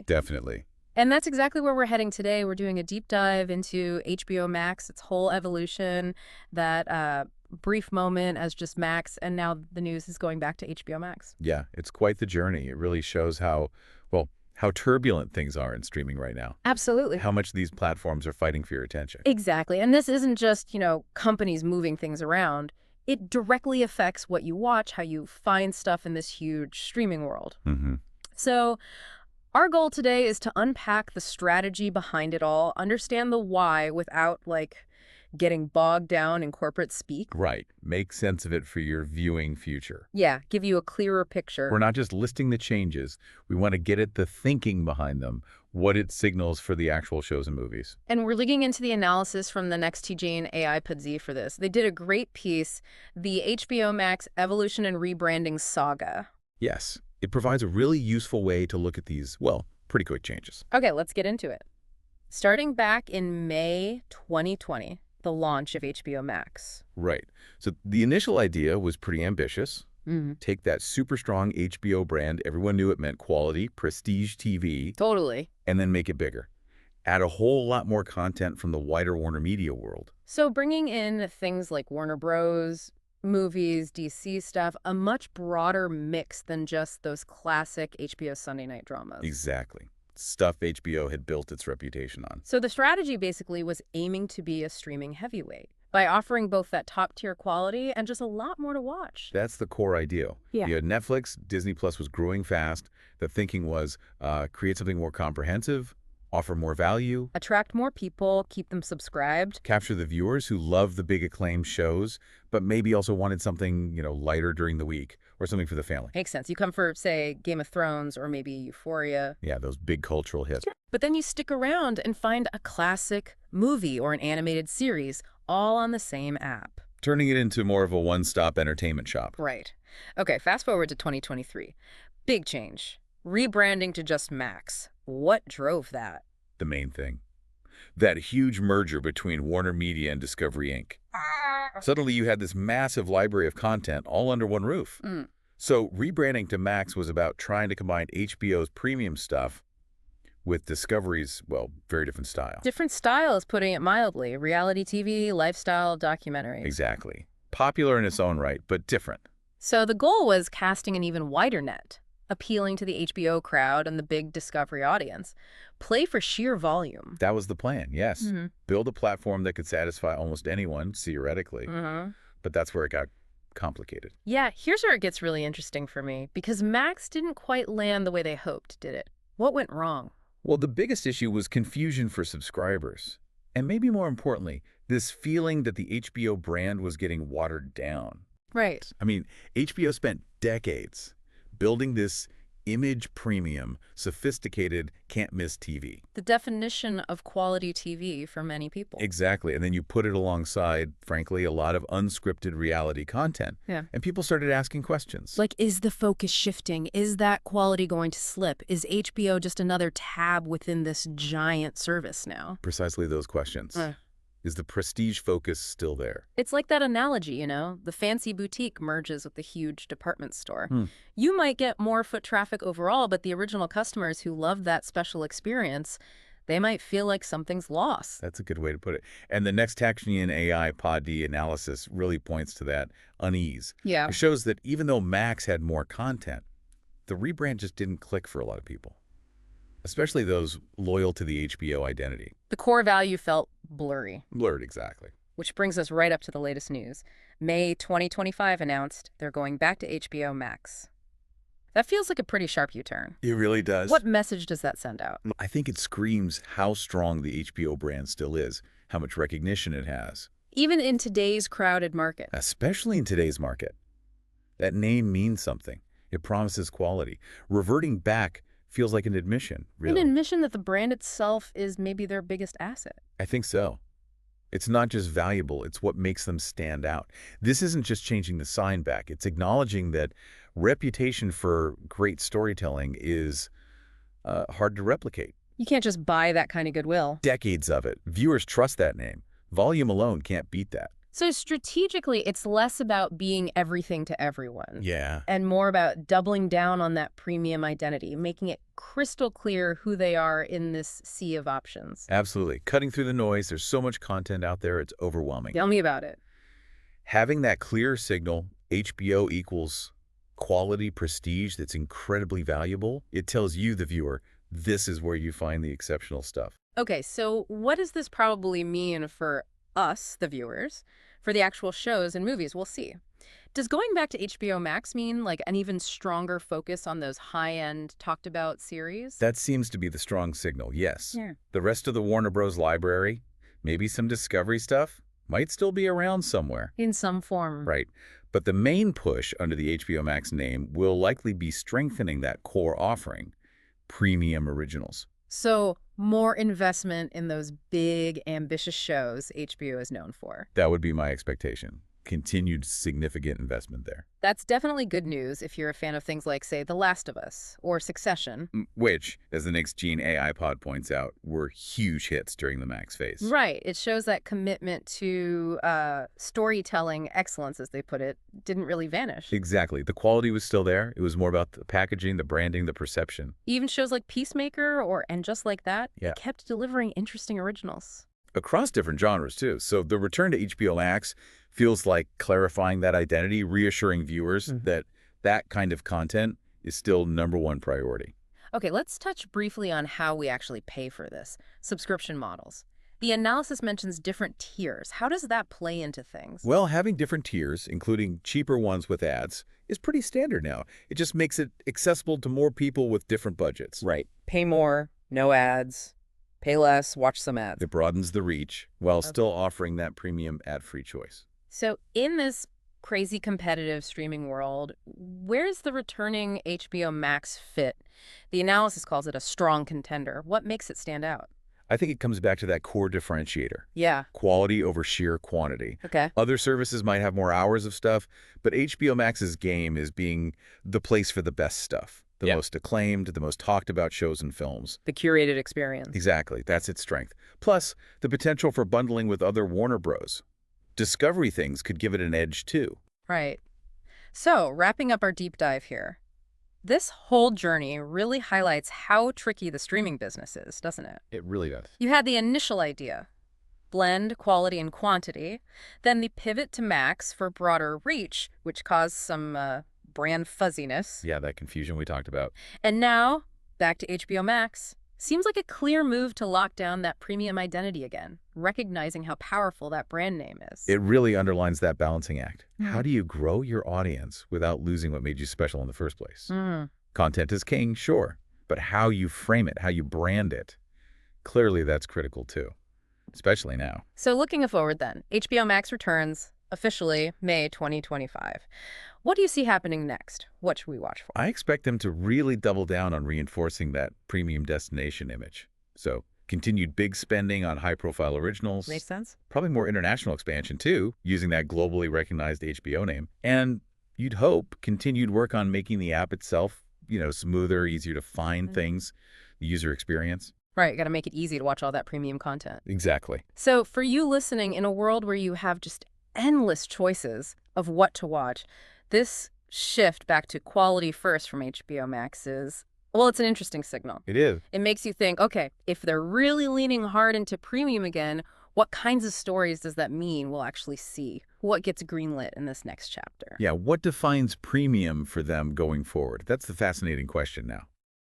Definitely. And that's exactly where we're heading today. We're doing a deep dive into HBO Max, its whole evolution, that brief moment as just Max, and now the news is going back to HBO Max. Yeah, it's quite the journey. It really shows how, well, how turbulent things are in streaming right now. Absolutely. How much these platforms are fighting for your attention. Exactly. And this isn't just, companies moving things around. It directly affects what you watch, how you find stuff in this huge streaming world. Mm-hmm. So our goal today is to unpack the strategy behind it all, understand the why without, getting bogged down in corporate speak. Right. Make sense of it for your viewing future. Yeah, give you a clearer picture. We're not just listing the changes. We want to get at the thinking behind them, what it signals for the actual shows and movies. And we're digging into the analysis from the NEXTGEN AI POD for this. They did a great piece, the HBO Max Evolution and Rebranding Saga. Yes, it provides a really useful way to look at these, well, pretty quick changes. Okay, let's get into it. Starting back in May 2020, the launch of HBO Max. Right. So the initial idea was pretty ambitious. Take that super strong HBO brand, everyone knew it meant quality, prestige TV. Totally. And then make it bigger. Add a whole lot more content from the wider Warner Media world. So bringing in things like Warner Bros., movies, DC stuff, a much broader mix than just those classic HBO Sunday night dramas. Exactly. Stuff HBO had built its reputation on. So the strategy basically was aiming to be a streaming heavyweight by offering both that top-tier quality and just a lot more to watch. That's the core idea. Yeah. You had Netflix, Disney Plus was growing fast. The thinking was create something more comprehensive, offer more value. Attract more people, keep them subscribed. Capture the viewers who love the big acclaimed shows, but maybe also wanted something, lighter during the week or something for the family. Makes sense. You come for, say, Game of Thrones or maybe Euphoria. Yeah, those big cultural hits. But then you stick around and find a classic movie or an animated series all on the same app. Turning it into more of a one-stop entertainment shop. Right. Okay, fast forward to 2023. Big change. Rebranding to just Max. What drove that? The main thing. That huge merger between Warner Media and Discovery, Inc. Suddenly you had this massive library of content all under one roof. So rebranding to Max was about trying to combine HBO's premium stuff with Discovery's, well, very different style. Different styles, putting it mildly. Reality TV, lifestyle, documentary. Exactly. Popular in its own right, but different. So the goal was casting an even wider net, appealing to the HBO crowd and the big Discovery audience. Play for sheer volume. That was the plan, yes. Build a platform that could satisfy almost anyone, theoretically. But that's where it got complicated. Yeah, here's where it gets really interesting for me, because Max didn't quite land the way they hoped, did it? What went wrong? Well, the biggest issue was confusion for subscribers. And maybe more importantly, this feeling that the HBO brand was getting watered down. Right. I mean, HBO spent decades building this image premium, sophisticated, can't-miss TV. The definition of quality TV for many people. Exactly. And then you put it alongside, frankly, a lot of unscripted reality content. Yeah. And people started asking questions. Like, is the focus shifting? Is that quality going to slip? Is HBO just another tab within this giant service now? Precisely those questions. Is the prestige focus still there? It's like that analogy, the fancy boutique merges with the huge department store. You might get more foot traffic overall, but the original customers who loved that special experience, they might feel like something's lost. That's a good way to put it. And the NEXTGEN AI POD analysis really points to that unease. Yeah. It shows that even though Max had more content, the rebrand just didn't click for a lot of people, especially those loyal to the HBO identity. The core value felt blurry. Blurred, exactly. Which brings us right up to the latest news. May 2025 announced they're going back to HBO Max. That feels like a pretty sharp U-turn. It really does. What message does that send out? I think it screams how strong the HBO brand still is, how much recognition it has. Even in today's crowded market. Especially in today's market. That name means something. It promises quality. Reverting back feels like an admission, really. An admission that the brand itself is maybe their biggest asset. I think so. It's not just valuable, it's what makes them stand out. This isn't just changing the sign back. It's acknowledging that reputation for great storytelling is hard to replicate. You can't just buy that kind of goodwill. Decades of it. Viewers trust that name. Volume alone can't beat that. So strategically, it's less about being everything to everyone. Yeah. And more about doubling down on that premium identity, making it crystal clear who they are in this sea of options. Absolutely. Cutting through the noise, there's so much content out there, it's overwhelming. Tell me about it. Having that clear signal, HBO equals quality prestige that's incredibly valuable, it tells you, the viewer, this is where you find the exceptional stuff. Okay, so what does this probably mean for us, the viewers, for the actual shows and movies? We'll see. Does going back to HBO Max mean like an even stronger focus on those high-end talked about series? That seems to be the strong signal, yes. Yeah. The rest of the Warner Bros. Library, maybe some Discovery stuff, might still be around somewhere. In some form. Right. But the main push under the HBO Max name will likely be strengthening that core offering, premium originals. So more investment in those big, ambitious shows HBO is known for. That would be my expectation. Continued significant investment there. That's definitely good news if you're a fan of things like, say, The Last of Us or Succession. Which, as the NEXTGEN AI pod points out, were huge hits during the Max phase. Right. It shows that commitment to storytelling excellence, as they put it, didn't really vanish. Exactly. The quality was still there. It was more about the packaging, the branding, the perception. Even shows like Peacemaker or And Just Like That kept delivering interesting originals. Across different genres, too. So the return to HBO Max feels like clarifying that identity, reassuring viewers that that kind of content is still #1 priority. Okay, let's touch briefly on how we actually pay for this. Subscription models. The analysis mentions different tiers. How does that play into things? Well, having different tiers, including cheaper ones with ads, is pretty standard now. It just makes it accessible to more people with different budgets. Right. Pay more, no ads. Pay less, watch some ads. It broadens the reach while still offering that premium ad-free choice. So in this crazy competitive streaming world, where's the returning HBO Max fit? The analysis calls it a strong contender. What makes it stand out? I think it comes back to that core differentiator. Yeah. Quality over sheer quantity. Okay. Other services might have more hours of stuff, but HBO Max's game is being the place for the best stuff. The most acclaimed, the most talked about shows and films. The curated experience. Exactly. That's its strength. Plus, the potential for bundling with other Warner Bros. Discovery things could give it an edge, too. Right. So, wrapping up our deep dive here, this whole journey really highlights how tricky the streaming business is, doesn't it? It really does. You had the initial idea, blend quality and quantity, then the pivot to Max for broader reach, which caused some brand fuzziness. Yeah, that confusion we talked about. And now, back to HBO Max. Seems like a clear move to lock down that premium identity again, recognizing how powerful that brand name is. It really underlines that balancing act. How do you grow your audience without losing what made you special in the first place? Content is king, sure, but how you frame it, how you brand it, clearly that's critical too, especially now. So looking forward then, HBO Max returns officially May 2025. What do you see happening next? What should we watch for? I expect them to really double down on reinforcing that premium destination image. So continued big spending on high-profile originals. Makes sense? Probably more international expansion, too, using that globally recognized HBO name. And you'd hope continued work on making the app itself, smoother, easier to find things, the user experience. Right, got to make it easy to watch all that premium content. Exactly. So for you listening, in a world where you have just endless choices of what to watch, this shift back to quality first from HBO Max is, well, it's an interesting signal. It is. It makes you think, okay, if they're really leaning hard into premium again, what kinds of stories does that mean we'll actually see? What gets greenlit in this next chapter? Yeah, what defines premium for them going forward? That's the fascinating question now.